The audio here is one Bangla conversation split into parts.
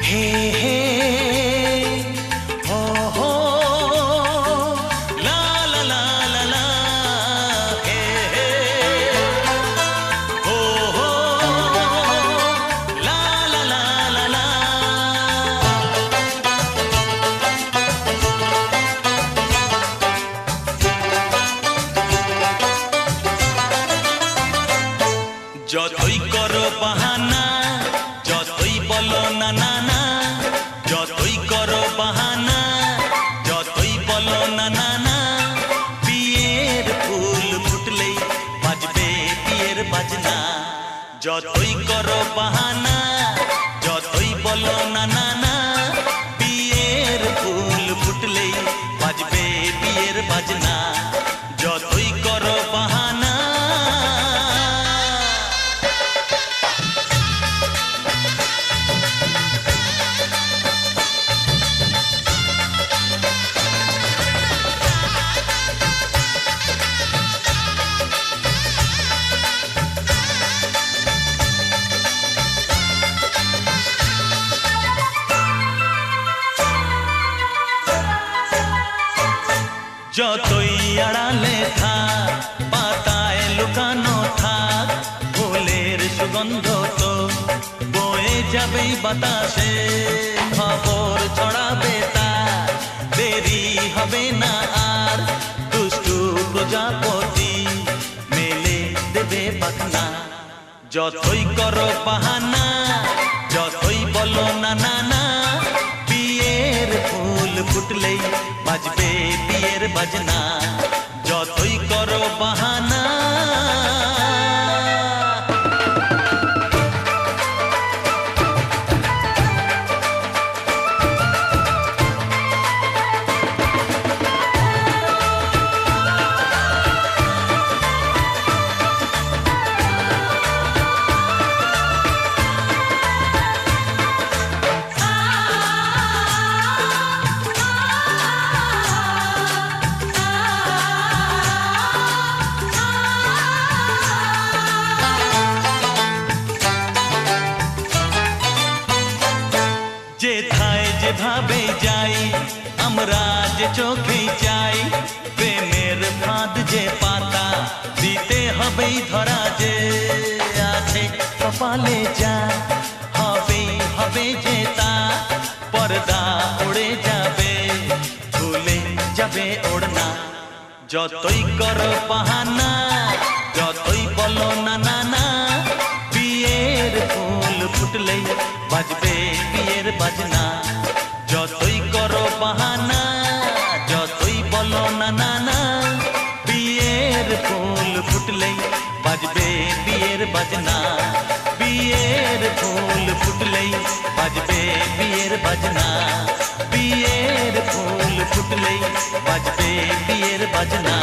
हे हे हो हो ला ला ला ला ला हे हे हो हो ला ला ला ला ला যতই করো বাহানা যতই বলো না না না যতই করো বাহানা যতই বলো না না না বিয়ের ফুল ফুটলেই বাজবে বিয়ের বাজনা যতই করো বাহানা যতই বলো না না না বিয়ের ফুল ফুটলেই বাজবে বিয়ের বাজনা যতই করো বাহানা যতই আড়ালে থাক পাতায় লুকানো থাক ফুলের সুগন্ধ তো বয়ে যাবেই বাতাসে খবর ছড়াবে তার দেরি হবে না আর দুষ্টু প্রজাপতি মেলে দেবে পাখনা যতই করো বাহানা যতই বলো না না না বিয়ের ফুল ফুটলেই বাজবে বিয়ের বাজনা যতই করো বাহানা যেথায় যেভাবে যাই আমরা যে চোখেই যাই প্রেমের ফাঁদ যে পাতা দিতে হবেই ধরা যে আছে কপালে যা হবেই হবে যে তা পর্দা উড়ে যাবে ভুলে যাবে ওড়না যতই করো বাহানা যতই বলো না না না বিয়ের ফুল ফুটলেই বাজবে বিয়ের বাজনা যতই করো বাহানা যতই বলো না না না বিয়ের ফুল ফুটলেই বাজবে বিয়ের বাজনা বিয়ের ফুল ফুটলেই বাজবে বিয়ের বাজনা বিয়ের ফুল ফুটলেই বাজবে বিয়ের বাজনা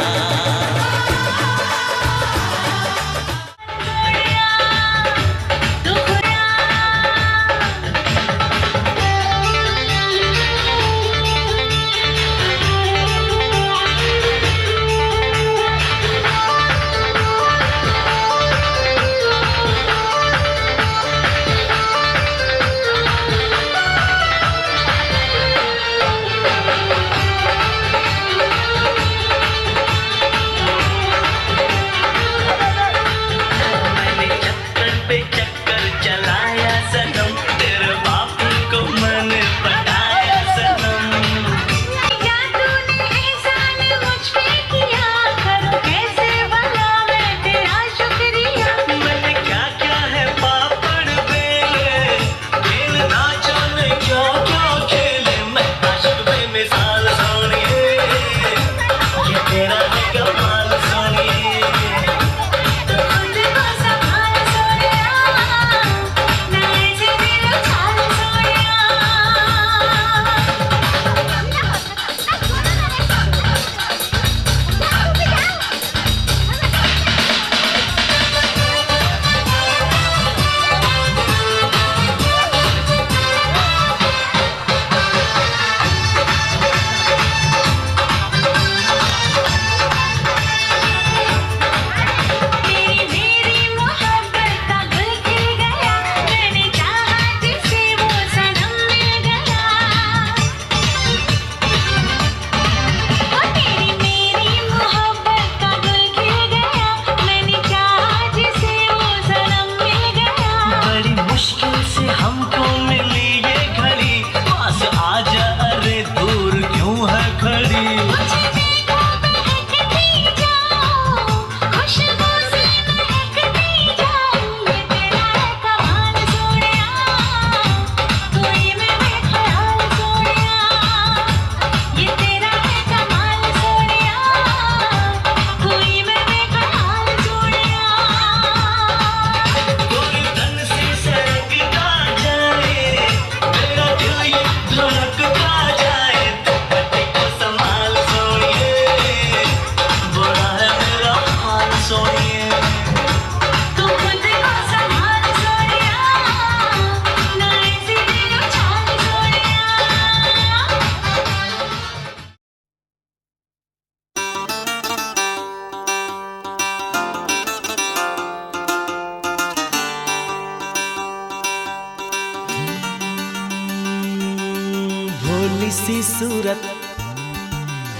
भोली सी सूरत,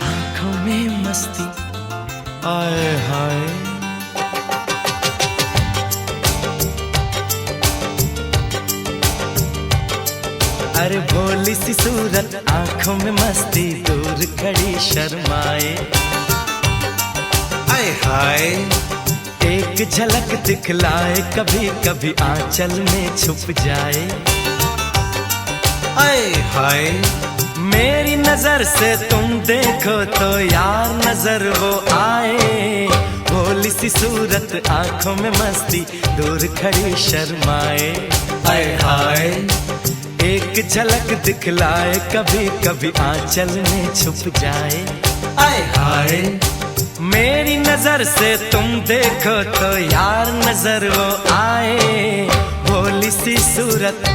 आंखों में मस्ती, आए हाय। अरे भोली सी सूरत, आंखों में मस्ती, दूर खड़ी शर्माए, आए हाय। एक झलक दिखलाए, कभी कभी आंचल में छुप जाए, आए हाय। मेरी नजर से तुम देखो तो यार नजर वो आए। भोली सी सूरत, आंखों में मस्ती, दूर खड़ी शर्माए, आए हाय। एक झलक दिखलाए, कभी कभी आंचल में छुप जाए, आए हाय। मेरी नजर से तुम देखो तो यार नजर वो आए। भोली सी सूरत,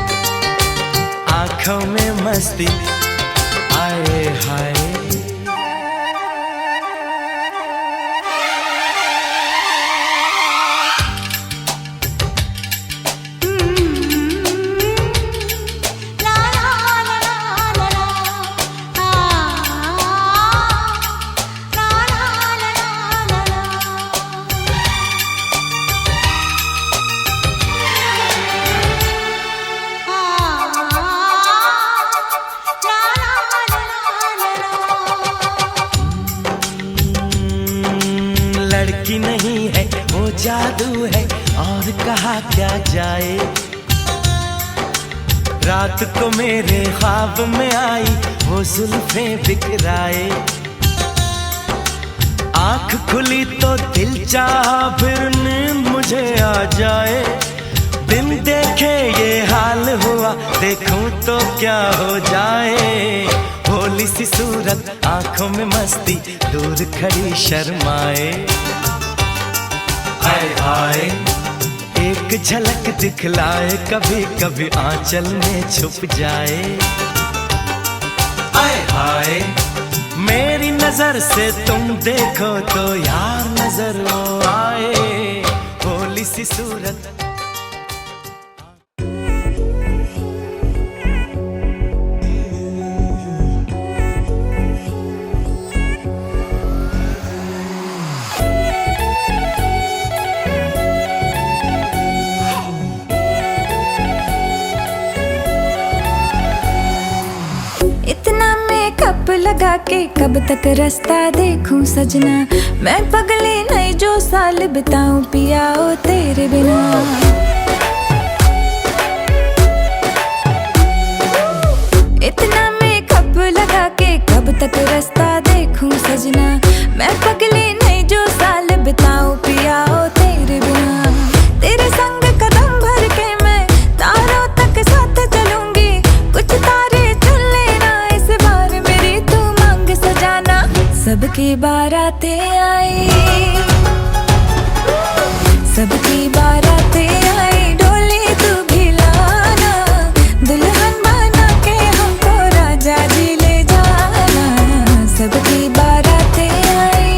आंखों में मस्ती, आए हाय। लड़की नहीं है वो जादू है, और कहा क्या जाए। रात को मेरे ख्वाब में आई, वो जुल्फें बिखराए। आंख खुली तो दिल चाहा, फिर नींद मुझे आ जाए। बिन देखे ये हाल हुआ, देखूं तो क्या हो जाए। भोली सी सूरत, आंखों में मस्ती, दूर खड़ी शर्माए, आए हाय। एक झलक दिखलाए, कभी कभी आंचल में छुप जाए, आए हाय। मेरी नजर से तुम देखो तो यार नजर वो आए। भोली सी सूरत। कप लगा के कब तक रास्ता देखूं सजना। मैं पगली नहीं जो साल बिताऊं पिया ओ तेरे बिना। इतना मेकअप लगा के कब तक रास्ता देखूं सजना। मैं पगली नहीं जो साल बिताऊं पिया ओ तेरे बिना। तेरे संग कदम भर के मैं तारों तक साथ चलूंगी। कुछ तारे चुन लेना इस बार मेरी तू मांग सजाना। सबकी बारातें आई, सबकी बारातें आई, डोली तू भी लाना। दुल्हन बना के हमको राजा जी ले जाना। सबकी बारातें आई।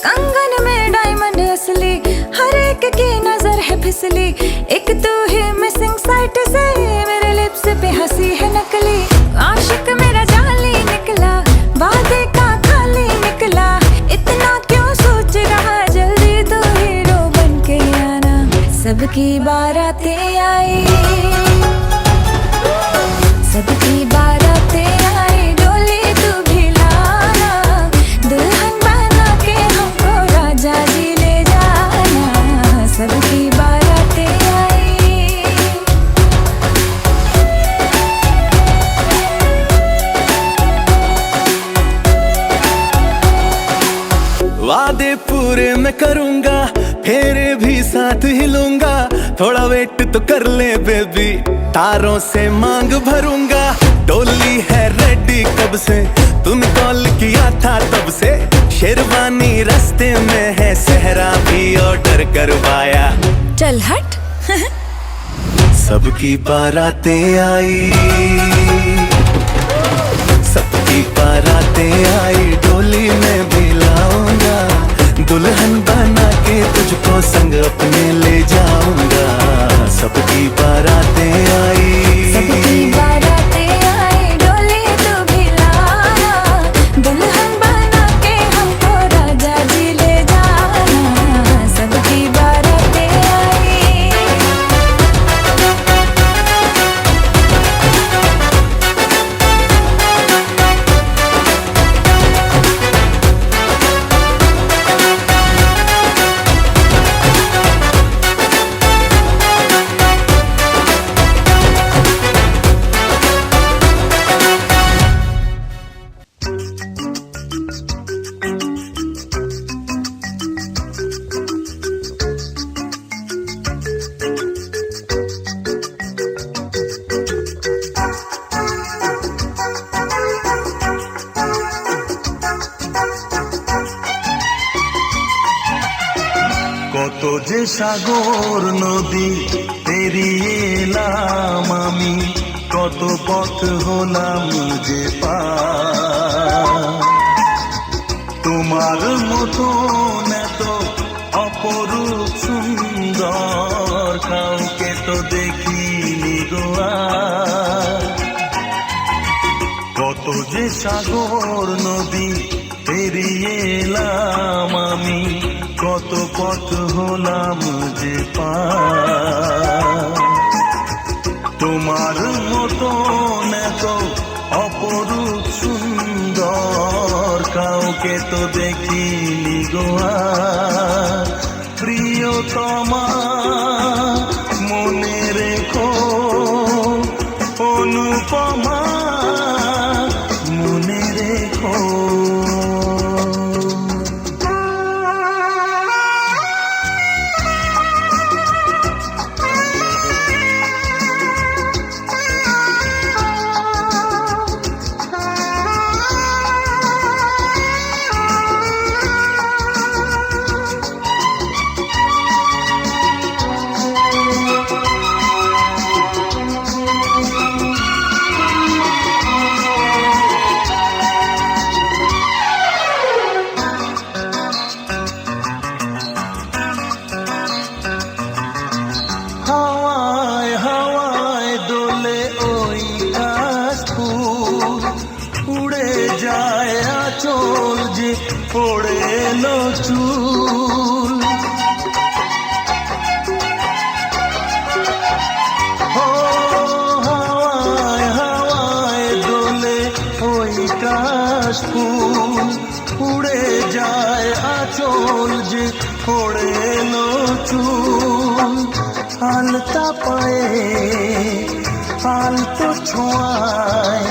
कंगन में डायमंड असली, हर एक की नजर है फिसली। एक तू ही मिसिंग साइट से मेरे लिप्स पे हंसी है नकली। आशिक मेरा जाली निकला, वादे का खाली निकला। इतना क्यों सोच रहा, जल्दी तू हीरो बन के आना। सबकी बारातें आई, सबकी बारातें आई, डोली तू भी लाना। दुल्हन बना के हमको राजा जी ले जाना। सबकी बारातें आई। वादे पूरे मैं करूंगा, फेरे भी साथ हिलूंगा। थोड़ा वेट तो कर ले बेबी, तारों से मांग भरूंगा। डोली है रेडी कब से, तूने कॉल किया था तब से। शेरवानी रास्ते में है, सहरा भी ऑर्डर करवाया। चल हट सबकी बारातें आई, सबकी बारातें आई, डोली में भी लाऊंगा, दुल्हन बना के तुझको संग अपने ले जाऊंगा। सबकी बारातें आई, सबकी बारातें आई, डोली तू भी लाना, दुल्हन बना के हमको राजा जी ले जाना। सबकी बारातें आई। কত যে সাগর নদী পেরিয়ে এলাম আমি, কত পথ হলাম যে পার। তোমার মতন এত অপরূপ সুন্দর কাউকে তো দেখিনি গো আর। কত যে সাগর নদী পেরিয়ে এলাম আমি, কত পথ হলাম যে পার। তোমার মতন এত অপরূপ সুন্দর কাউকে তো দেখিনি গো আর। প্রিয়তমা মনে রেখো, অনুপমা মনে রেখো। হাওয়ায় হাওয়ায় দোলে ওই কাশফুল, উড়ে যায় আঁচল যে পড়ে এলো চুল। ও হাওয়ায় হাওয়ায় দোলে ওই কাশফুল, উড়ে যায় আঁচল যে পড়ে এলো চুল। আলতা পায়ে আলতো ছোঁয়ায়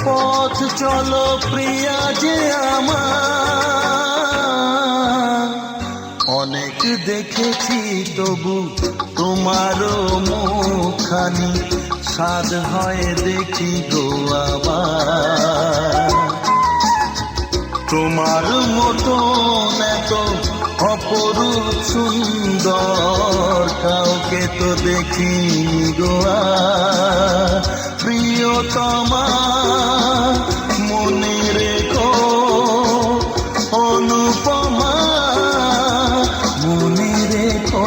পথ চলো প্রিয়া যে আমার। অনেক দেখেছি তবু তোমারও মুখখানি, স্বাদ হয় দেখি গো আবার। তোমার মতন এত অপরূপ সুন্দর কাউকে তো দেখিনি গো আর। প্রিয়তমা মনে রেখো, অনুপমা মনে রেখো।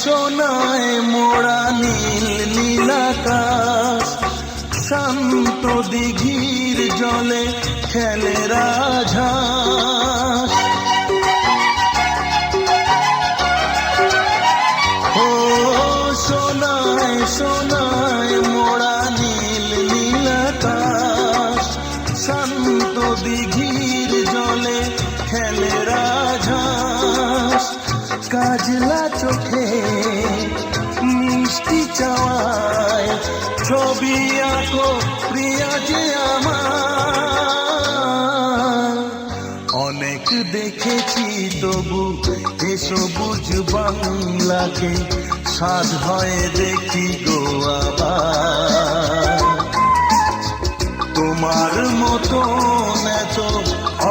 সোনায় মোড়া নীল নীলাকাশ, শান্ত দিঘির জলে খেলে রাজহাঁস। ও সোনায় সোনায় মোড়া নীল নীলাকাশ, শান্ত দিঘির জলে খেলে রাজহাঁস। কাজলা চোখে মিষ্টি চাওয়ায় ছবি আঁকো প্রিয়া যে আমার, অনেক দেখেছি তবু এ সবুজ বাংলাকে সাধ হয় দেখি গো আবার। তোমার মতো এত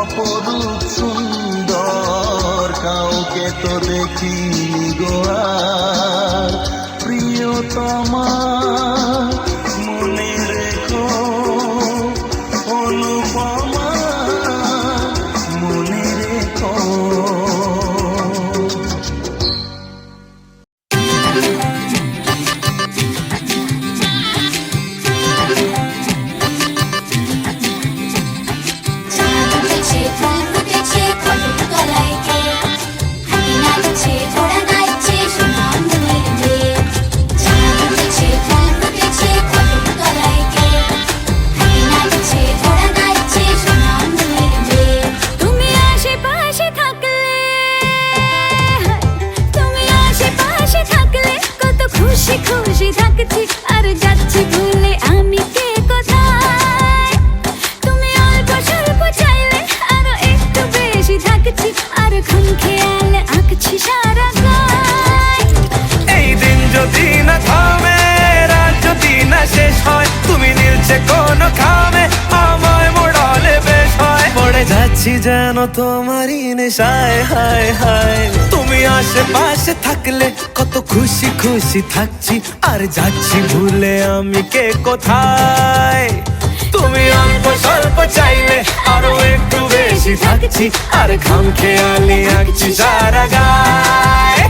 অপরূপ সুন্দর কাউকে তো দেখিনি গো আর। প্রিয়তমা মনে রেখো, অনুপমা মনে রেখো। খুশি খুশি থাকছি আর যাচ্ছি ভুলে আমি কে কোথায়। তুমি অল্প স্বল্প চাইলে আরো একটু বেশি থাকছি আর খাম খেয়াল আঁকছি সারা গায়। এই দিন যদি না থামে, রাত যদি না শেষ হয়, তুমি নীলছে কোন খামে আমায় মোড়ালে বেশ হয়। পড়ে যাচ্ছি যেন তোমারই নেশায়, হায় হায়। তুমি আশেপাশে থাকলে কত খুশি খুশি থাকছি আর যাচ্ছি ভুলে আমি কে কোথায়। তুমি অল্প স্বল্প চাইলে আরো একটু বেশি থাকছি আর খাম খেয়ালি আঁকছি সারা গায়।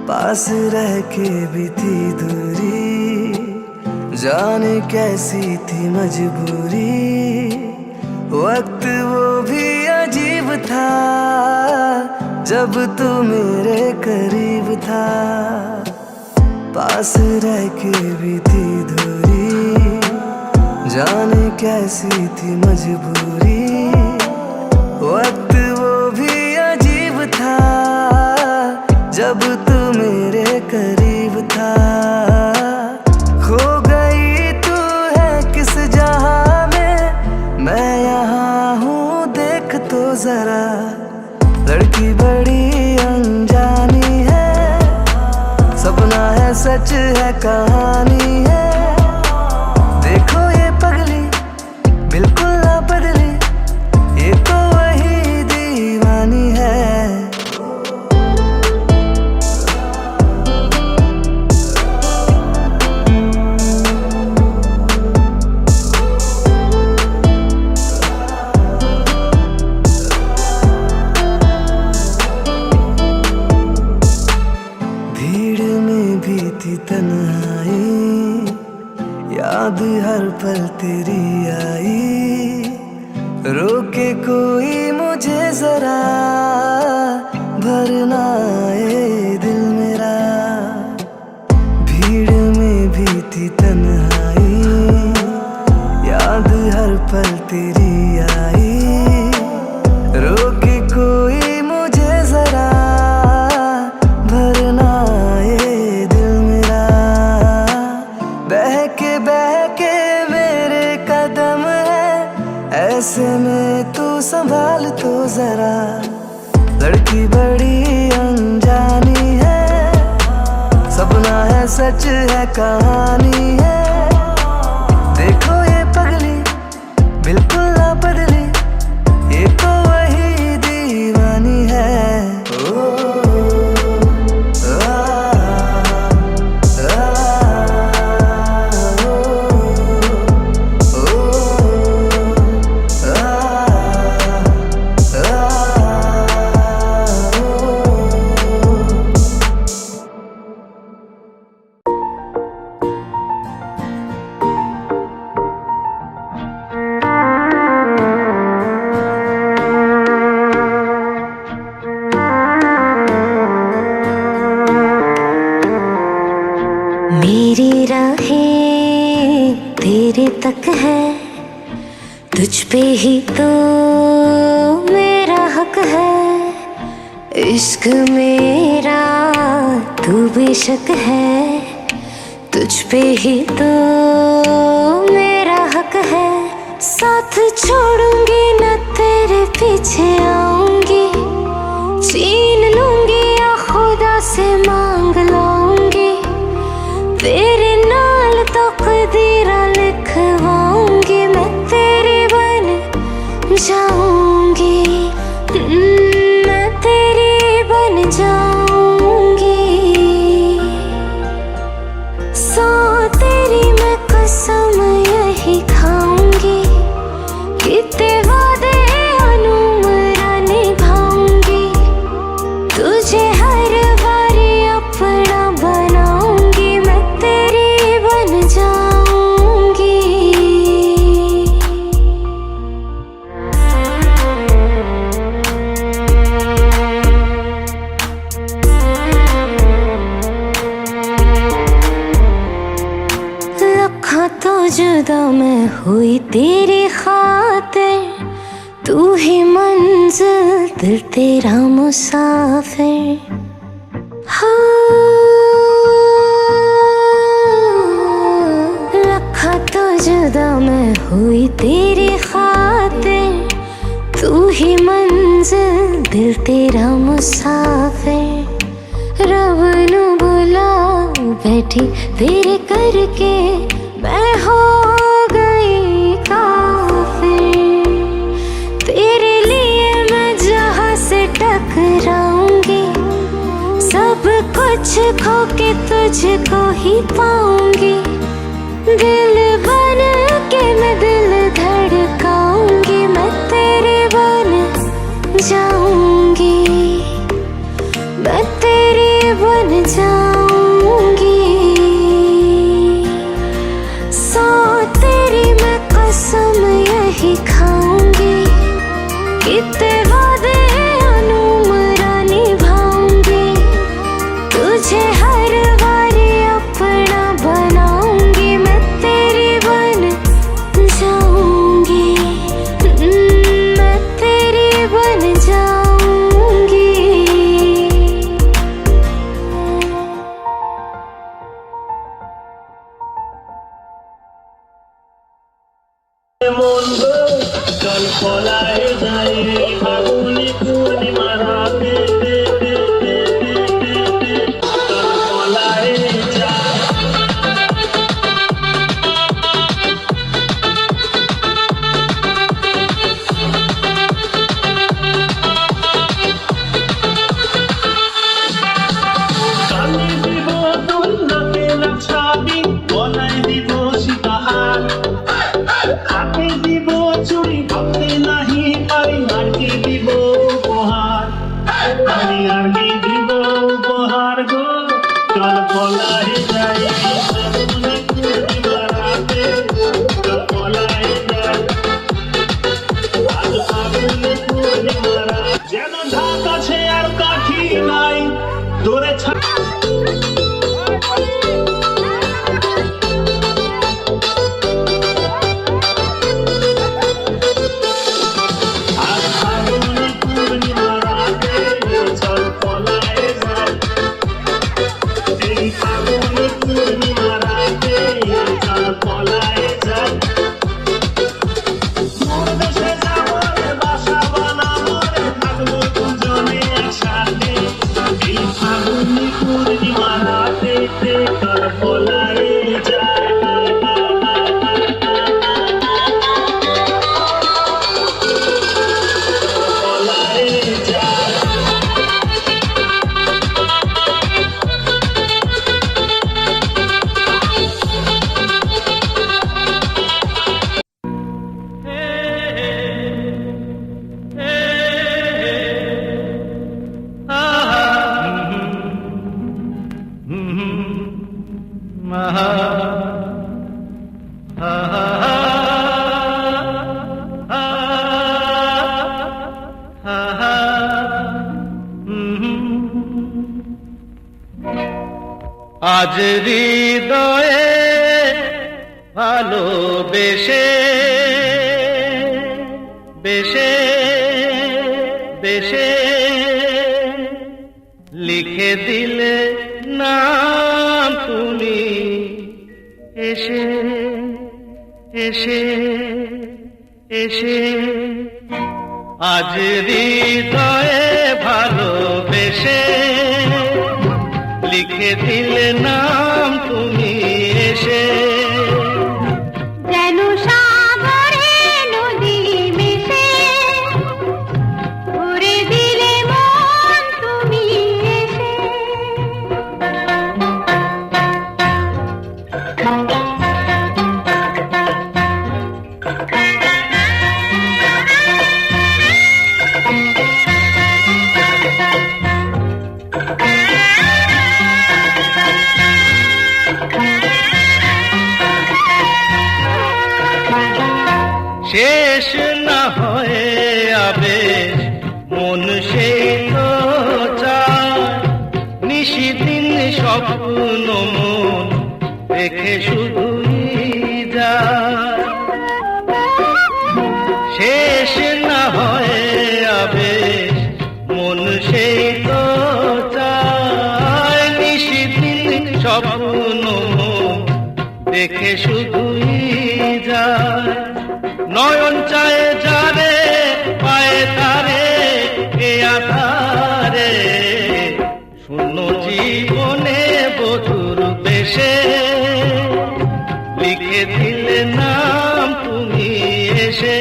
पास रह के भी थी दूरी, जाने कैसी थी मजबूरी। वक्त वो भी अजीब था जब तू मेरे करीब था। पास रह के भी थी दूरी, जाने कैसी थी मजबूरी। वक्त वो भी अजीब था जब तू मेरे करीब था। खो गई तू है किस जहां में, मैं यहाँ हूँ देख तो जरा। लड़की बड़ी अनजानी है, सपना है सच है कहानी है। देखो ये पगली बिल्कुल ना बदली, ये तो वही दीवानी है। तन्हाई याद हर पल तेरी आई, रोके कोई मुझे जरा, भरना आए दिल मेरा। भीड़ में भी थी तन्हाई, याद हर पल तेरी आई, रोके कोई मुझे जरा, भरना आए दिल मेरा। बहके मेरे कदम है, ऐसे में तू संभाल तो जरा। लड़की बड़ी अनजानी है, सपना है सच है कहानी है। देखो ये पगली बिल्कुल ना बदली, ये तो वही दीवानी है। ओ, मेरी राहें तेरे तक है, तुझ पे ही तो मेरा हक है। इश्क मेरा तू बेशक है, तुझ पे ही तो मेरा हक है। साथ छोड़ूंगी न तेरे पीछे आऊंगी, छीन लूंगी या खुदा से मांग लाऊंगी, तेरे नाल तकदीरा लिखवाऊंगी, मैं तेरी बन जाऊंगी, मैं तेरी बन जाऊंगी। सो तेरी मैं कसम यही खाऊंगी, कितने वादे अनुमरा निभाऊंगी, तुझे हर बारी अपना बनाऊंगी, मैं तेरी बन जाऊंगी। लखा तो जुदा मैं हुई तेरी खातिर, तू ही मंजिल दिल तेरा मुसाफिर। लखा तो जुदा मैं हुई तेरी खातिर, तू ही मंजिल दिल तेरा मुसाफिर। रब नू बुला बैठी तेरे करके, मैं हो गई काफिर। तेरे लिए मैं जहाँ से टकराऊंगी, सब कुछ खो के तुझको ही पाऊंगी, दिल बन के मैं दिल धड़काऊंगी, मैं तेरी बन जाऊंगी, मैं तेरी बन जाऊंगी। सो तेरी मैं कसम यही खाऊंगी, कितने वादे अनुमरा निभाऊंगी, तुझे हर बारी अपना बनाऊंगी, मैं तेरी बन जाऊंगी, मैं तेरी बन जाऊंगी। চল পলায় যাই ফাগুনি পূর্ণিমা রাতে, চল পলায় যাই। কানে দিব তোর নাকে নাচাবি, গলায় দিব সীতাহার, হাতে দিব চুড়ি, ভাবতে নাহি পারি, আরকি দিব উপহার, আমি আরকি দিব উপহার গো। চল পলায় যাই ফাগুনি পূর্ণিমা রাতে, চল পলায় যাই আজ ফাগুনি পূর্ণিমা রাত। যেন ঢাক আছে আর কাঠি নাই, তোরে আজ ফাগুনি পূর্ণিমা রাতে, চল পলায় যাই, এই ফাগুনি পূর্ণিমা রাতে, চল পলায় যাই। দূর দেশে যাবো রে, বাসা বানাবো রে, থাকবো দুজনে একসাথে, এই ফাগুনি পূর্ণিমা রাতে, চল পলায় যাই। পলায় যাই। আজ হৃদয়ে ভালোবেসে বেশে বেশে লিখে দিলে নাম তুমি এসে এসে এসে আজ হৃদয়ে ভালোবেসে লিখে দিলে নাম তুমি এসে যেন সাগরে নদী মিশে ভরে দিলে মন তুমি এসে শেষ না হয়ে আবেশ মন সেই তো চায় নিশিদিন স্বপ্ন মন দেখে শুধুই যায় শেষ না হয়ে আবেশ মন সেই তো চায় নিশিদিন স্বপ্ন মন দেখে শুধুই যায় নয়ন চায় যারে পায়ে তারে এ আধারে শূন্য জীবনে বধুর বেশে লিখে দিলে নাম তুমি এসে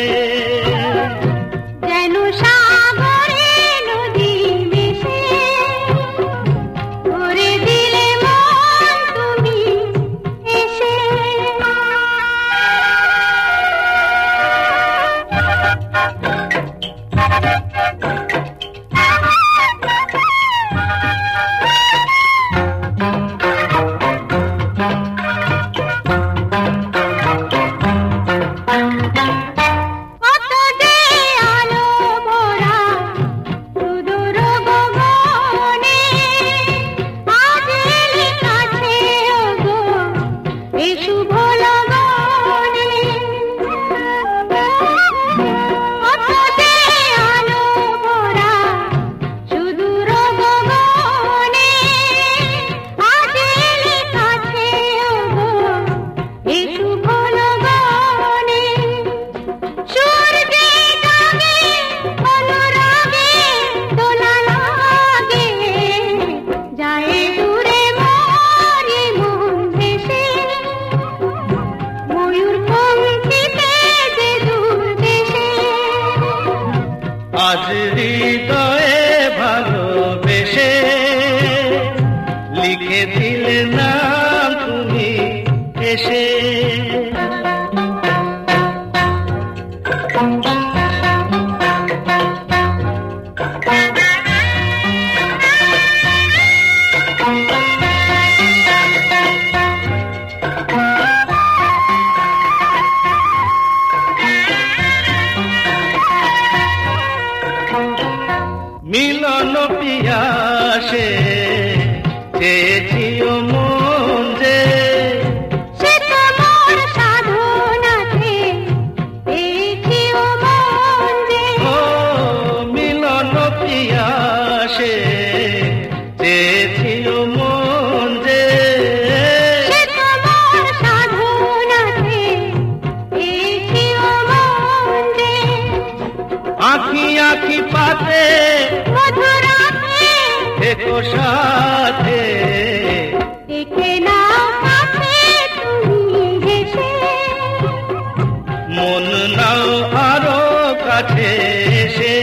যেন সাগরে নদী মিশে ভরে দিলে মন তুমি এসে কত যে আলো ভরা সুদূর গগনে আজ এলে কাছে ওগো এই শুভ লগনে কত যে আলো ভরা সুদূর গগনে আজ এলে কাছে ওগো এই শুভ লগনে সূর্যে জাগে অনুরাগে দোলা লাগে যায় দূরে মরি মন ভেসে ময়ূর পঙ্খিতে যে দূর দেশে আজ হৃদয়ে ভালোবেসে লিখে দিলে নাম তুমি এসে মিলন পিয়াসে চেয়েছিও মন যে সে তোমার সাধনাতে পেয়েছিও মন যে ও মিলন পিয়াসে চেয়েছিও মন যে সে তোমার সাধনাতে পেয়েছিও মন যে আঁখি আঁখি পাতে মধুরাতে দেখো সাথে দেখে নাও কাছে তুমি হেসে মন নাও আরো কাছে এসে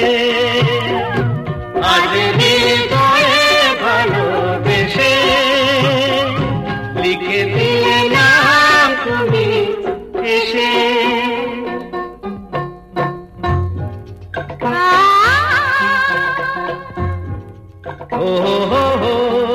আজ হৃদয়ে ভালোবেসে লিখে দিলে নাম তুমি এসে ও হো হো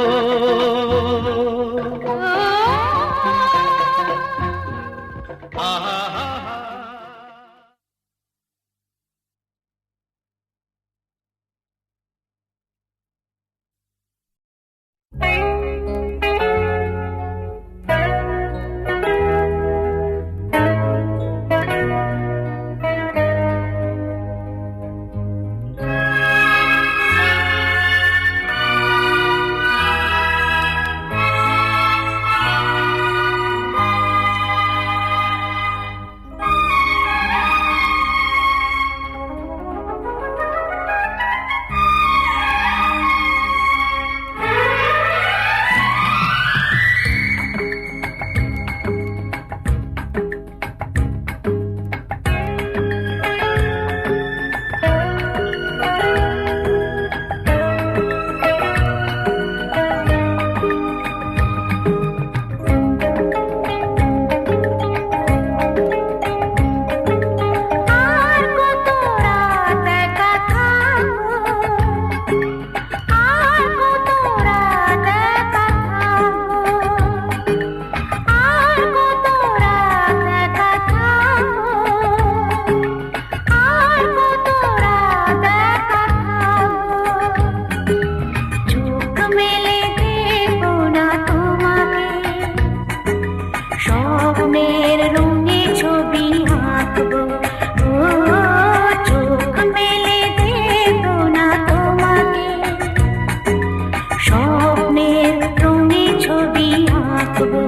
থাকবো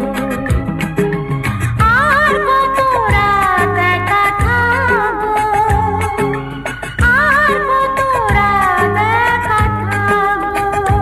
আর কত রাত একা থাকবো আর কত রাত একা থাকবো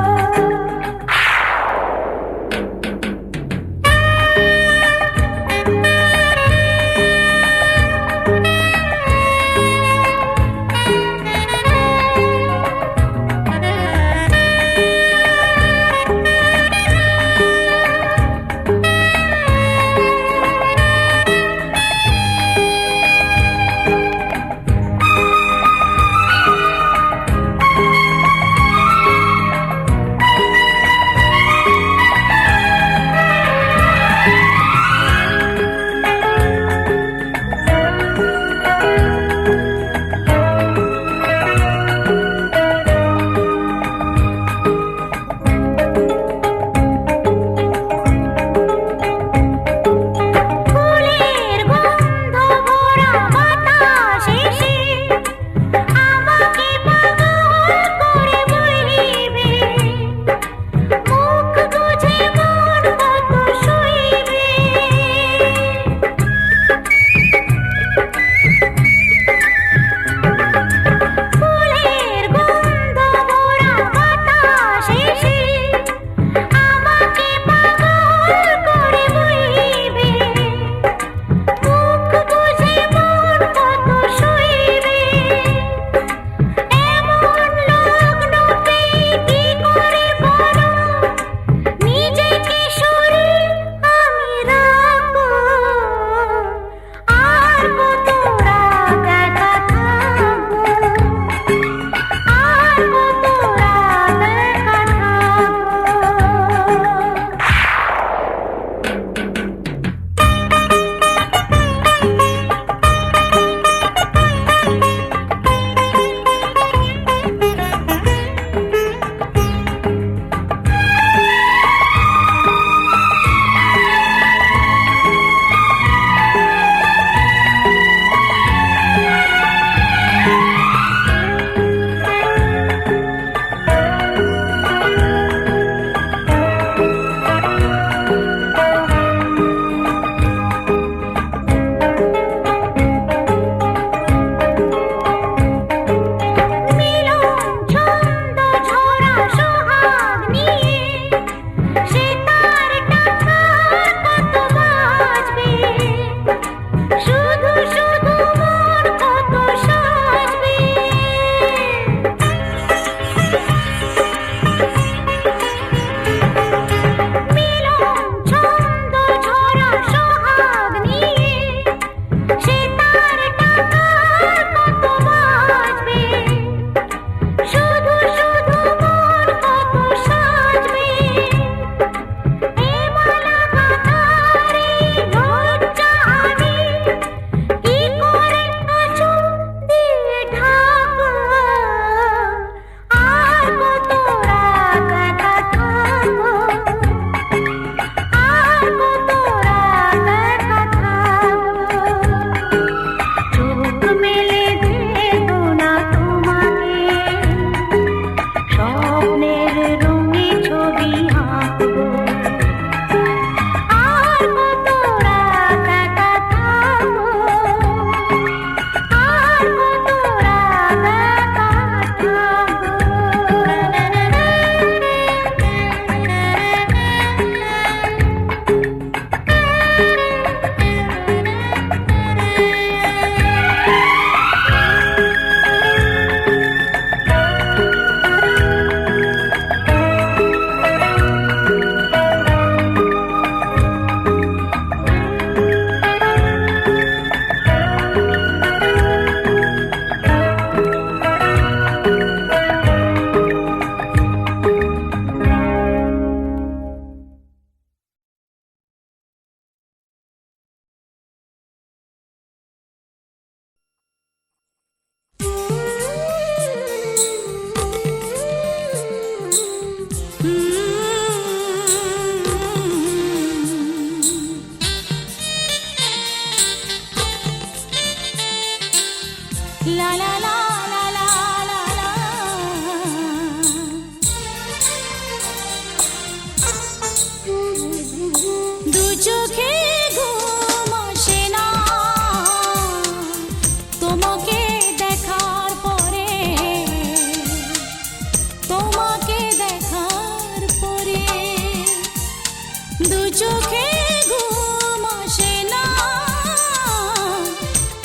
দু চোখে ঘুম আসে না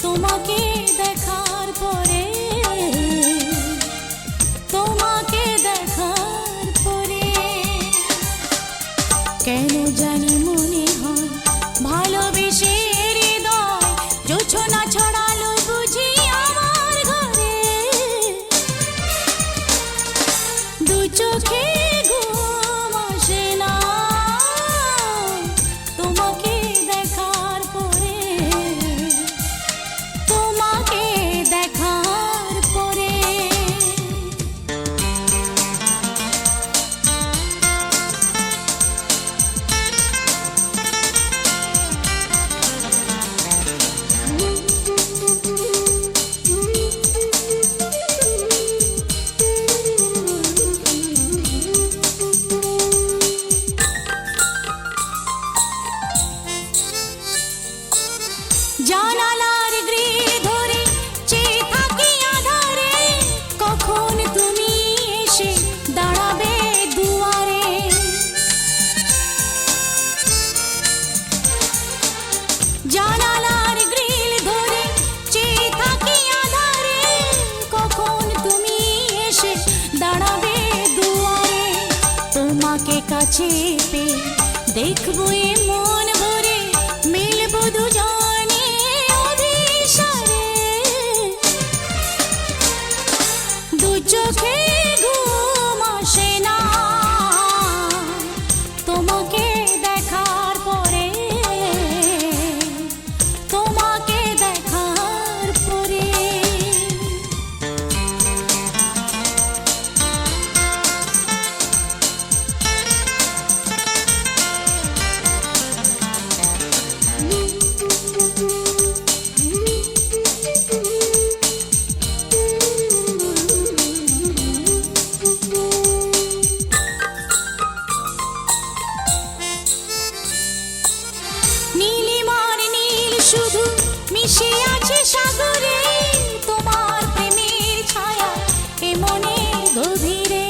তোমাকে দেখার পরে, তোমাকে দেখার পরে। কেন জানি মনে হয় ভালোবেসে হৃদয় জোছনা ছড়ালো বুঝি আমার ঘরে। দু চোখে ঘুম আসে না তোমাকে দেখার পরে, তোমাকে দেখার পরে। জানালার গ্রিল ধরে চেয়ে থাকি আধারে, কখন তুমি এসে দাঁড়াবে দুয়ারে। জানালার গ্রিল ধরে চেয়ে থাকি আধারে, কখন তুমি এসে দাঁড়াবে দুয়ারে। তোমাকে কাছে পেয়ে দেখবো এ মন ভরে, মিলবো দুজনে অভিসারে। দু চোখে ঘুম আসে না তোমাকে দেখার পরে, তোমাকে দেখার পরে। নীলিমার নীল শুধু মিশে আছে সাগরে, তোমার প্রেমের ছায়া এ মনের গভীরে।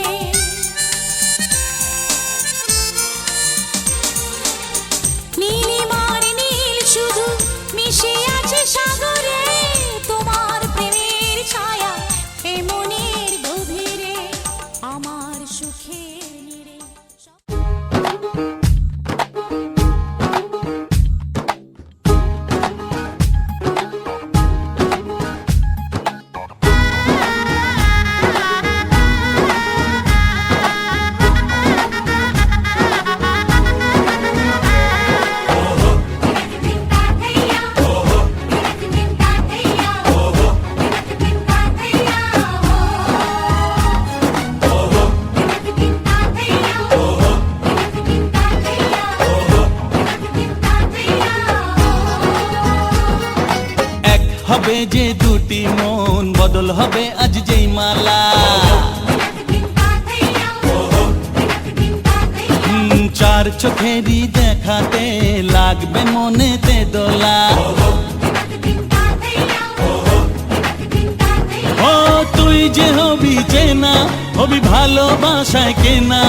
নীলিমার নীল শুধু মিশে আছে সাগরে, তোমার প্রেমের ছায়া এ মনের গভীরে। আমার সুখের নীড়ে হবে যে দুটি মন, বদল হবে আজ যেই মালা। চার চোখেরই দেখাতে লাগবে মনেতে দোলা। ও তুই যে হবি চেনা, হবি ভালোবাসায় কেনা।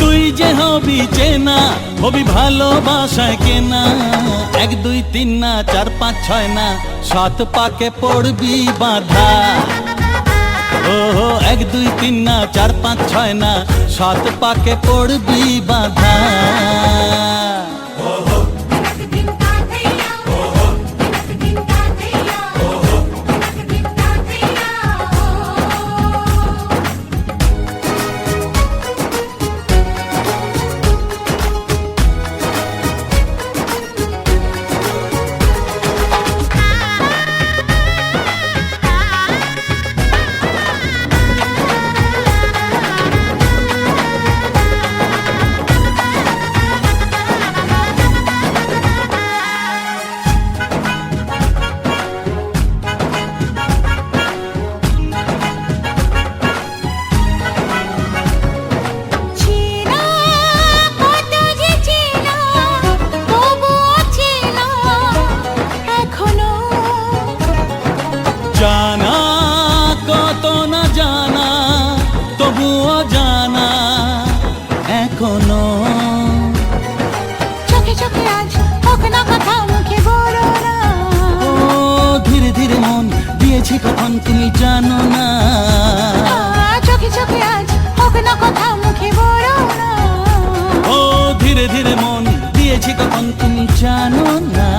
তুই যে হবি চেনা, হবি ভালোবাসায় কেনা। 1 2 3 না 4 5 6 না 7 পাকে পড়বি বাঁধা। ও 1 2 3 না 4 5 6 না 7 পাকে পড়বি বাঁধা। কথা মুখে বলো না। ও ধীরে ধীরে মন দিয়েছি কখন তুমি জানো না। চোখে চোখে আজ হোক না কথা মুখে বলো না। ও ধীরে ধীরে মন দিয়েছি কখন তুমি জানো না।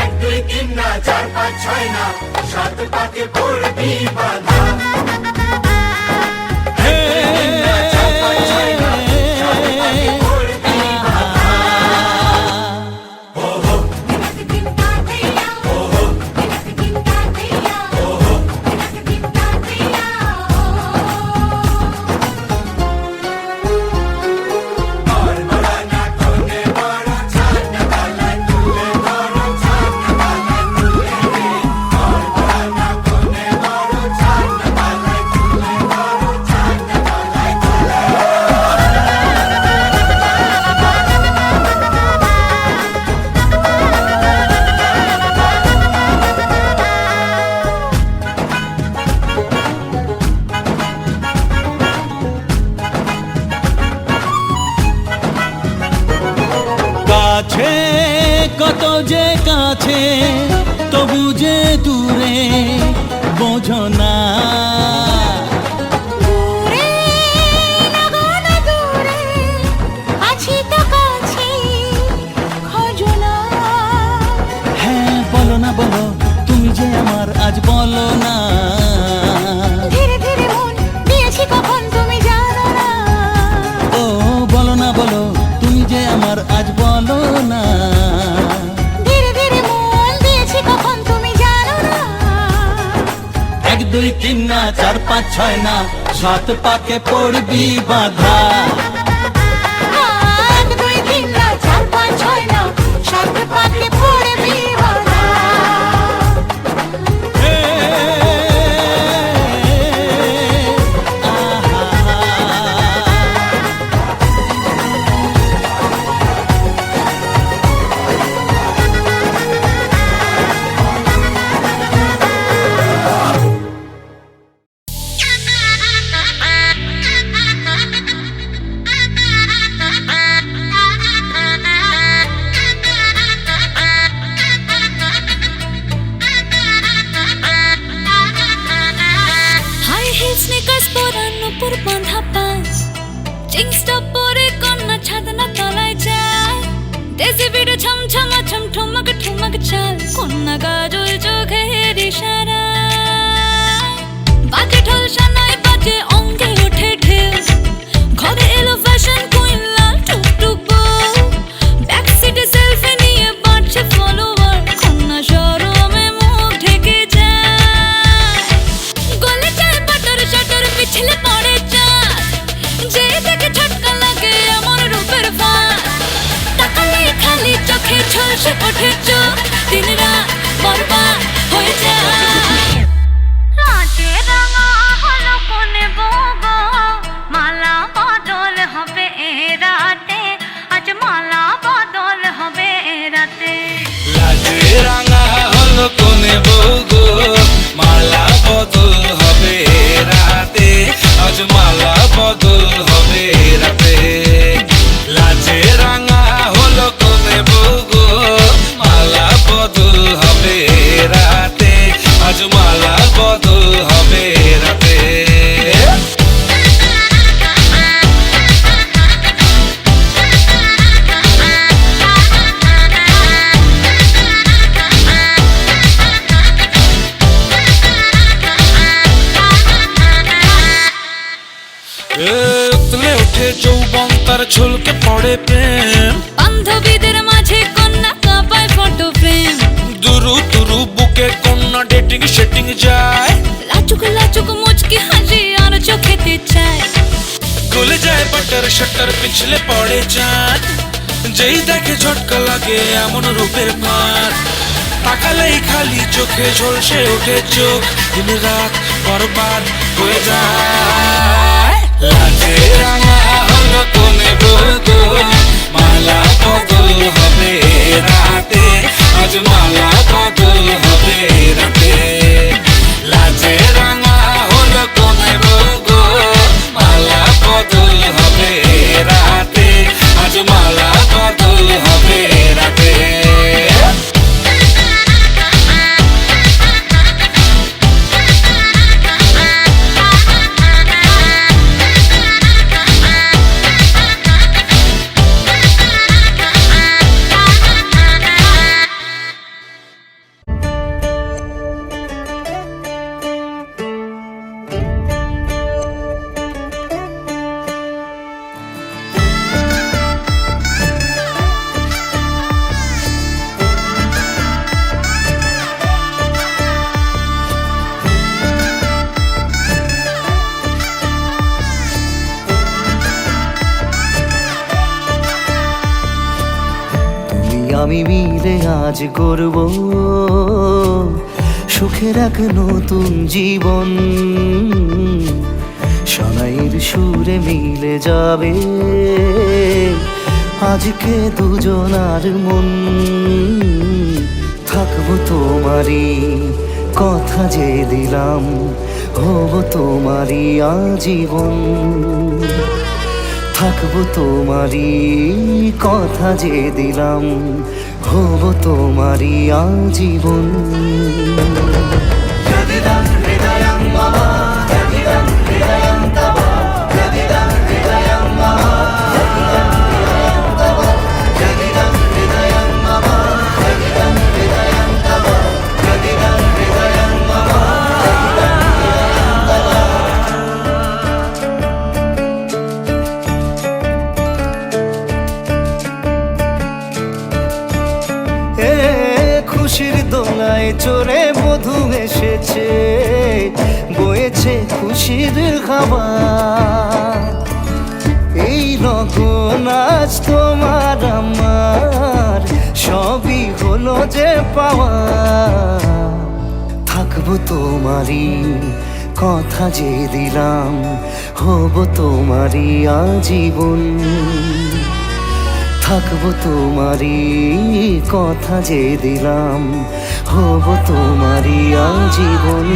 1 2 3 না 4 5 6 না 7 পাকে পড়বি বাধা। কাছে কত যে কাছে তবু যে দূরে বোঝো না। দূরে লাগো না দূরে আছি তো কাছে খোঁজো না। হ্যাঁ বলো না বলো তুমি যে আমার আজ বলো না। ধীরে ধীরে মন দিয়েছি কখন তুমি জানো না। ও বলো না বলো তুমি যে আমার আজ বলো না। ধীরে ধীরে মন দিয়েছি কখন তুমি জানো না। 1 2 3 না 4 5 6 না 7 পাকে পড়বি বাধা। 1 2 3 না 4 5 6 না 7 পাকে পড়বি বাধা। হাই হিল স্নিকার্স পরানো পর বাঁধা পাঁচ চিংস্টা পরে কন্যা ছাদনা তলায় যায় দেশে বিড়ে ছমছমা ছম ঠুমক ঠুমক চাল কন্যা গাজল চোখের ইশারা বাজে ঢোল সানায় বাজে অঙ্গে ওঠে ঢেউ ঘরে এলো ফ্যাশন কুইন লাল টুকটুক বউ ব্যাক সিটে সেলফি নিয়ে বাড়ছে ফলোয়ার কন্যা শরমে মুখ ঢেকে যায় গলে যায় বাটার শাটার পিছলে পড়ে চাঁদ যে দেখে ঝটকা লাগে আমার রূপের ফাঁদ তাকালে খালি চোখে ঝলসে ওঠে চোখ দিন রাত বরবাদ হয়ে যায় লাটে রাঙা হলো কোনে বগো মালা বদল হবে এ রাতে আজ মালা বদল হবে এ রাতে লাজে রাঙা হলো কোনে বউগো মালা বদল হবে রাতে আজ মালা বদল হবে রাতে। লাজে রাঙা হলো কোনে বউগো মালা বদল হবে রাতে আজ মালা বদল হবে রাতে। উতলে ওঠে যৌবন তার ঝুলকে পড়ে প্রেম বান্ধবীদের মাঝে কন্যা কাঁপায় ফটো ফ্রেম দুরু দুরু বুকে কন্যা ডেটিং সেটিং যায় লাচুক লাচুক মুচকি হাসি আর চোখেতে চায় খুলে যায় বাটার শাটার পিছলে পড়ে চাঁদ যেই দেখে ঝটকা লাগে এমন রূপের মার তাকালেই খালি চোখে ঝলসে ওঠে চোখ দিন রাত বরবাদ হয়ে যায়। লাজে রাঙা হলো কোনে বউগো মালা বদল হবে রাতে আজ মালা বদল হবে রাতে। লাজে রাঙা হলো কোনে বউগো মালা বদল হবে রাতে আজ মালা বদল হবে রাতে। আমি মিলে আজ করব সুখের এক নতুন জীবন। শোনাইয়ের সুরে মিলে যাবে আজকে দুজনার মন। থাকবো তোমারই কথা যে দিলাম, হব তোমারই আজীবন। থাকবো তোমারই কথা যে দিলাম, হব তোমারই আজীবন। খুশির দোলায় চড়ে মধু এসেছে, বয়েছে খুশির খাবার। এই রকম আজ তোমার আমার সবই হলো যে পাওয়া। থাকবো তোমারই কথা যে দিলাম, হব তোমারই আজীবন। থাকবো তোমারই কথা যে দিলাম, হব তোমারই আজীবন।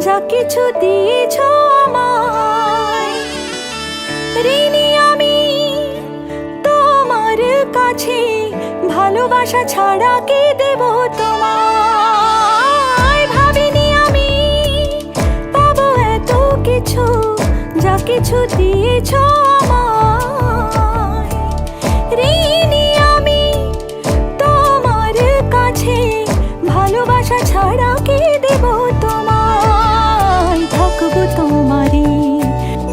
যা কিছু দিয়েছ আমায়, ঋণী আমি তোমার কাছে। ভালোবাসা ছাড়া কি দেব তোমায়? ভাবিনি আমি পাবো এত কিছু, যা কিছু দিয়েছ আমায়। ঋণী আমি তোমার কাছে, ভালোবাসা ছাড়া কি দেব তোমায়? থাকবো তোমারই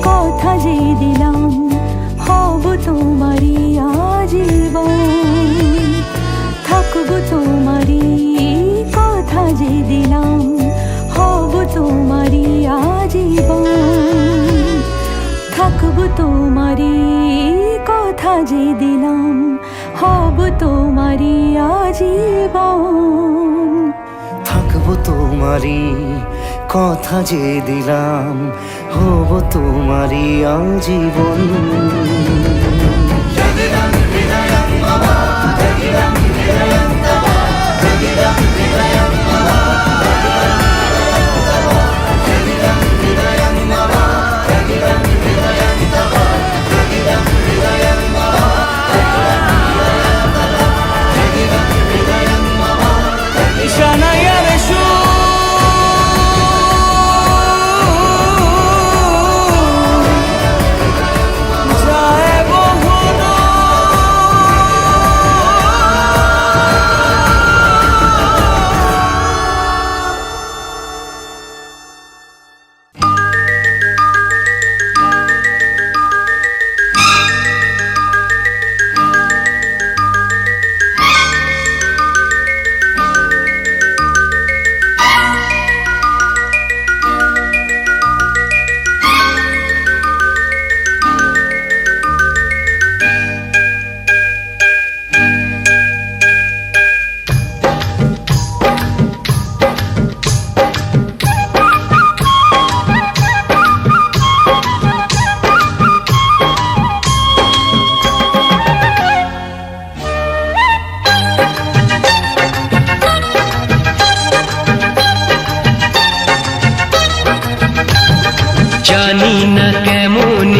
কথা যে দিলাম, হব তোমারই আজীবন। থাকবো তোমারই কথা যে দিলাম, হব তোমারই আজীবন। থাকবো তোমারই কথা যে দিলাম, হব তোমারই আজীবন। থাকবো তোমারই কথা যে দিলাম, হব তোমারই আজীবন। জানি না কেমন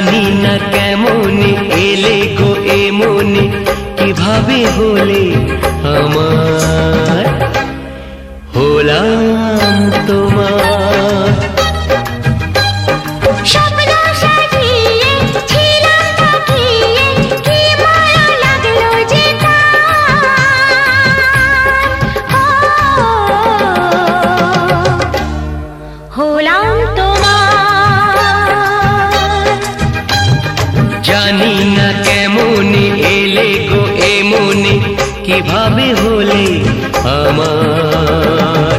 জানি না কেমনে এলে গো এমনে কিভাবে হলে আমার হলাম তোমার স্বপ্ন সাজিয়ে ছিলাম তাকিয়ে কি মায়া লাগলো যে হলাম তোমার জানি না কেমনে এলে গো এমনে কিভাবে হলে আমার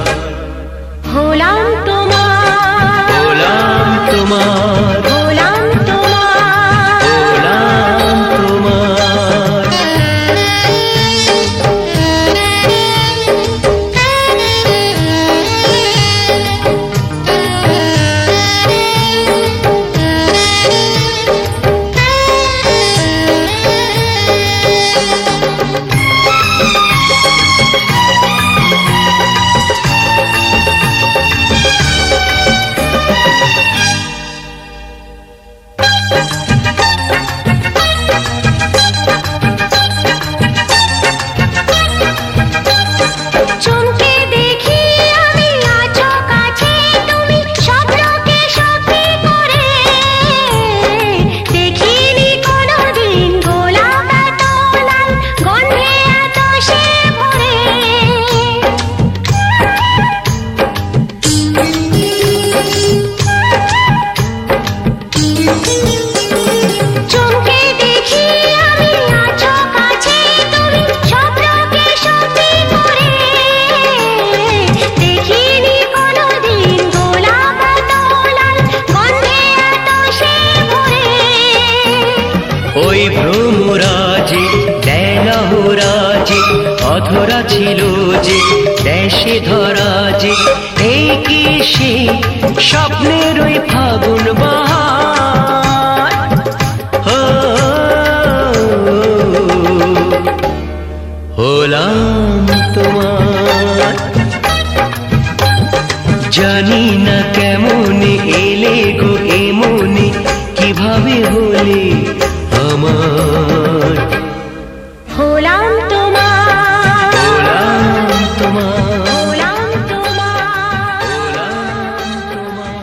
হলাম তোমার হলাম তোমার হলাম তোমার হলাম তোমার চমকে দেখি আমি আছো কাছে তুমি স্বপ্নকে সত্যি করে দেখিনি কোনোদিন গোলাপ এত লাল গন্ধে এত সে ভরে চমকে দেখি আমি আছো কাছে তুমি স্বপ্নকে সত্যি করে দেখিনি কোনোদিন গোলাপ এত লাল গন্ধে এত সে ভরে ওই ভ্রমরাজে দেলহরাজে অধরা ছিল যে দেশে ধরা যে এই কি সে স্বপ্নের ওই ফাগুন বাহার ও, হলাম তোমার জানি না কেমনে এলে গো এমনে কিভাবে হলে আমার হলাম তোমার হলাম তোমার হলাম তোমার হলাম তোমার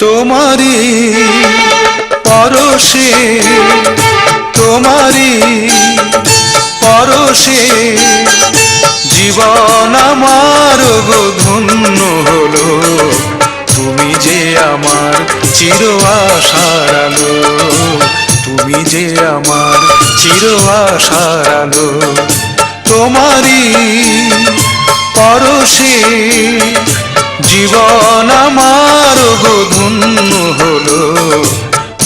তোমারি পরশে তোমারি পরশে জীবন আমার গো ধন্য হলো তুমি যে আমার চির আশার আলো তুমি যে আমার চির আশার আলো তোমারি পরশে জীবন আমার গো ধন্য হলো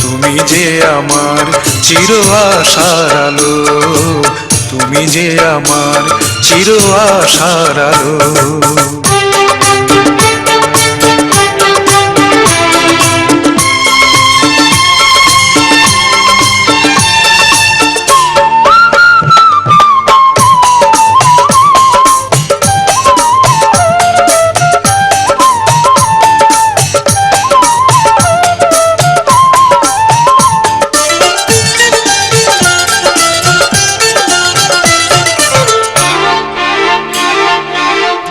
তুমি যে আমার চির আশার আলো তুমি যে আমার চির আশার আলো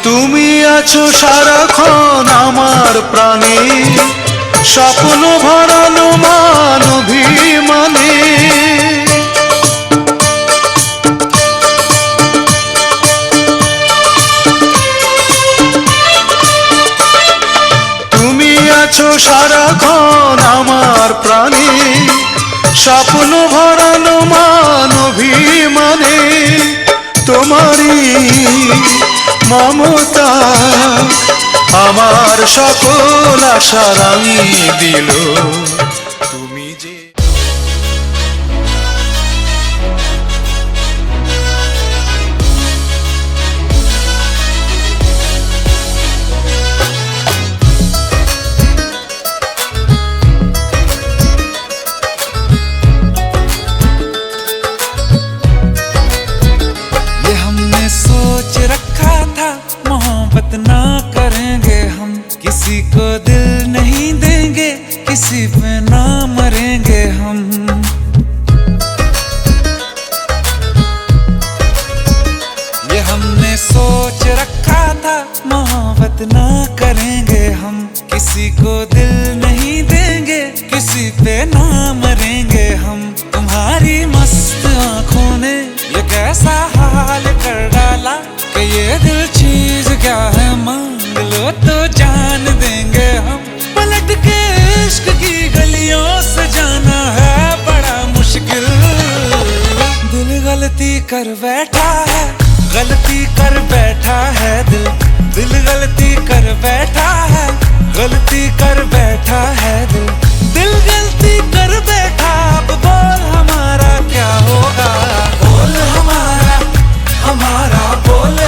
তুমি আছো সারাক্ষণ আমার প্রাণে স্বপ্ন ভরানো মান অভিমানে তুমি আছো সারাক্ষণ আমার প্রাণে স্বপ্ন ভরানো মান অভিমানে তোমারই মমতা আমার সকল আশা রাঙিয়ে দিল তুমি যে ये हमने सोच रखा था मोहब्बत ना करेंगे हम किसी को दिल नहीं देंगे किसी पे ना मरेंगे हम ये हमने सोच रखा था मोहब्बत ना करेंगे हम किसी को दिल नहीं देंगे किसी पे ना मरेंगे हम तुम्हारी मस्त आंखों ने ये कैसा हाल कर डाला कि ये दिल चीज क्या है मांग लो तो जान देंगे हम पलट के इश्क की गलियों से जाना है बड़ा मुश्किल दिल गलती कर बैठा है गलती कर बैठा है दिल दिल गलती कर बैठा है गलती कर बैठा है दिल दिल गलती कर बैठा अब बोल हमारा क्या होगा बोल हमारा बोल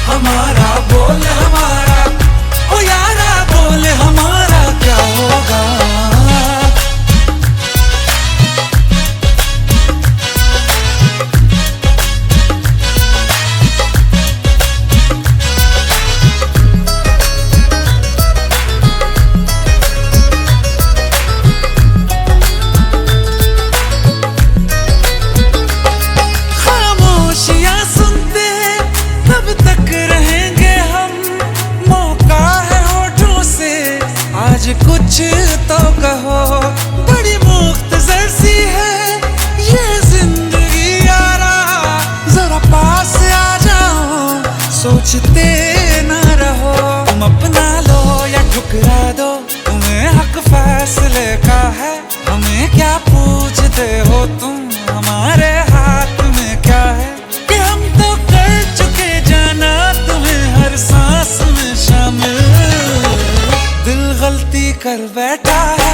हमारा बोल हमारा ओ यारा बोल हमारा क्या होगा खामोशियां सुनते तब तक रहेंगे हम मौका है होठों से आज कुछ तो कहो बड़ी मुख्तसर सी है ये जिंदगी यारा जरा पास आ जाओ सोचते ना रहो तुम अपना लो या ठुकरा दो तुम्हें हक फैसले का है हमें क्या पूछते हो तुम हमारे हाथ में क्या है कि हम तो कर चुके जाना तुम्हें हर सांस में शामिल दिल गलती कर बैठा है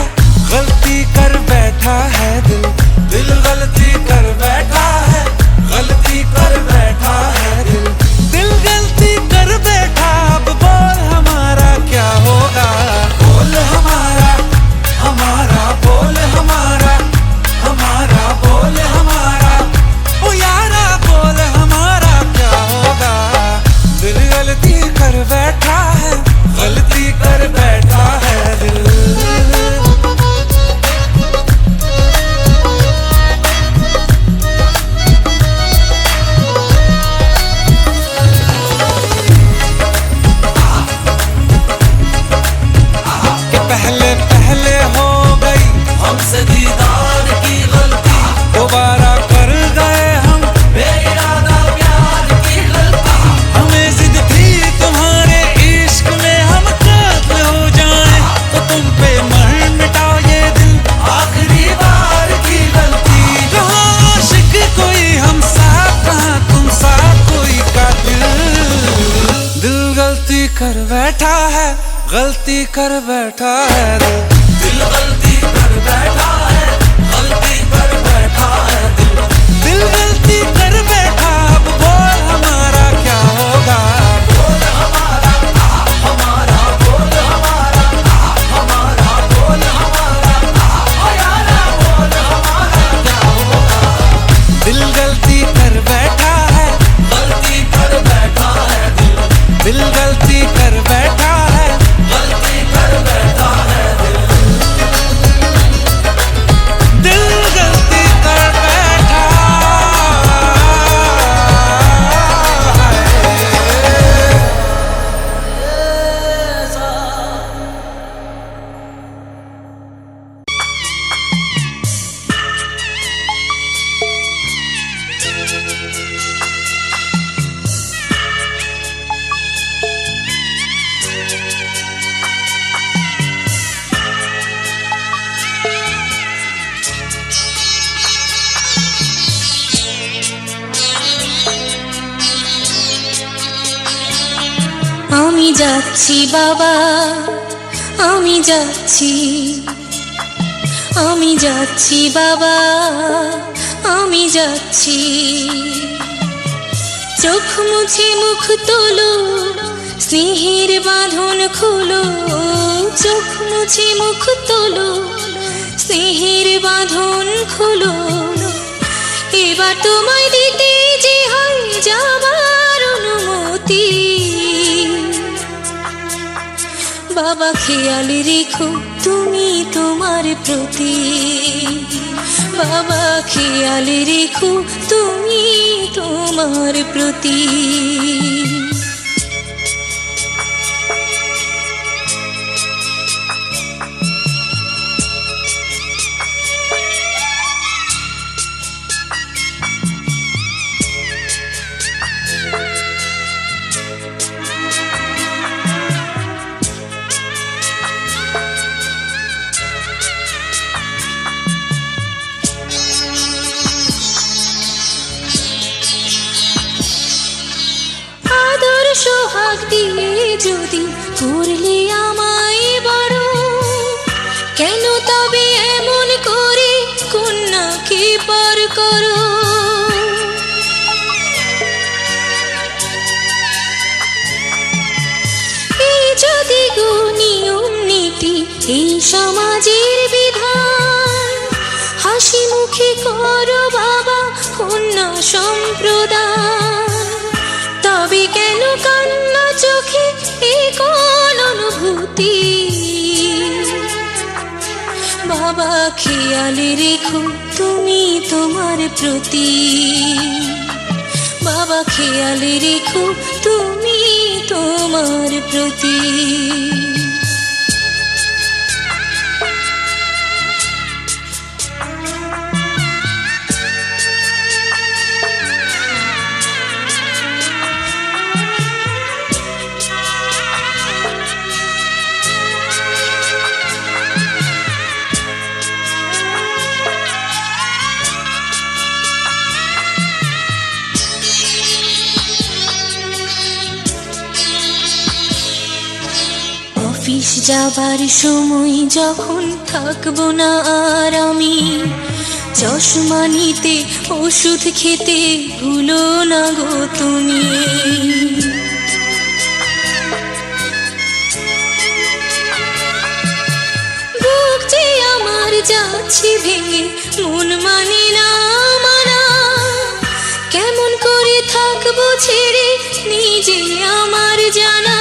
गलती कर बैठा है दिल दिल गलती कर बैठा है गलती कर बैठा है दिल दिल गलती कर बैठा अब बोल हमारा क्या होगा बोल हमारा बोल हमारा बोल हमारा कर बैठा है, गलती कर बैठा है दिल। दिल गलती कर बैठा है, गलती कर बैठा है दिल। दिल गलती कर बैठा, अब बोल हमारा क्या होगा। बोल हमारा हमारा, बोल हमारा हमारा, बोल हमारा ओ यारा, बोल हमारा क्या होगा। दिल गलती कर बैठा है, गलती कर बैठा है दिल। दिल गलती कर बैठा है, गलती कर बैठा है दिल। दिल गलती कर बैठा আমি যাচ্ছি বাবা, আমি যাচ্ছি, আমি যাচ্ছি বাবা, আমি যাচ্ছি। চোখ মুছে মুখ তোলো, স্নেহের বাঁধন খুলো। চোখ মুছে মুখ তোলো, স্নেহের বাঁধন খুলো। এবার তোমায় দিতে যে হয় যাবার অনুমতি। বাবা খেয়াল রেখো তুমি তোমার প্রতি। বাবা খেয়াল রেখো তুমি তোমার প্রতি। সোহাগ দিয়ে যদি করলে আমায় বড়, কেন তবে এমন করে কন্যাকে পর করো। এই যদি গো নিয়ম নীতি, এই সমাজের বিধান, হাসি মুখে করো বাবা কন্যা সম্প্রদান। তবে কেন কান্না চোখে এই কোন অনুভূতি। বাবা খেয়াল রেখো তুমি তোমার প্রতি। বাবা খেয়াল রেখো তুমি তোমার প্রতি। অফিস যাবার সময় যখন থাকবো না আর আমি, চশমা নিতে ওষুধ খেতে ভুলো না গো তুমি। বুক যে আমার যাচ্ছি ভেঙে, মন মানে না মানা। কেমন করে থাকবো ছেড়ে নিজে আমার জানা।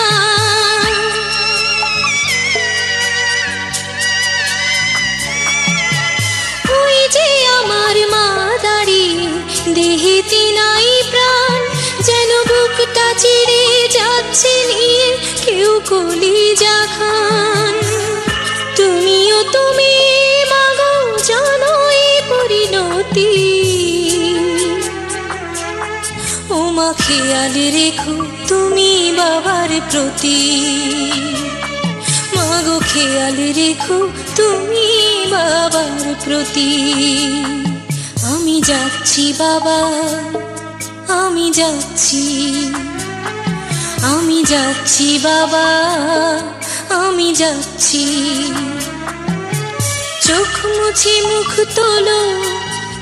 যে আমার মা দাঁড়িয়ে দেহেতে নাই প্রাণ, যেন বুকটা চিড়ে যাচ্ছে নিয়ে কেউ কলিজা খান। তুমিও তুমি মাগো জানো এই পরিণতি। ও মা খেয়াল রেখো তুমি বাবার প্রতি। মাগো খেয়াল রেখো তুমি বাবার প্রতি। আমি যাচ্ছি বাবা, আমি যাচ্ছি, আমি যাচ্ছি বাবা, আমি যাচ্ছি। চোখ মুছে মুখ তোলো,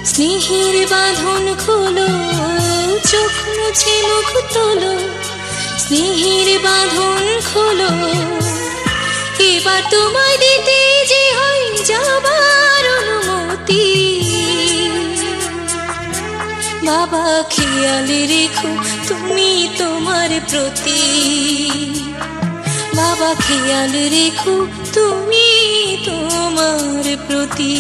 স্নেহের বাঁধন খোলো। চোখ মুছে মুখ তোলো, স্নেহের বাঁধন খোলো। এবার তোমায় দিতে যে হয় যাবার অনুমতি। বাবা খেয়াল রেখো তুমি তোমার প্রতি। বাবা খেয়াল রেখো তুমি তোমার প্রতি।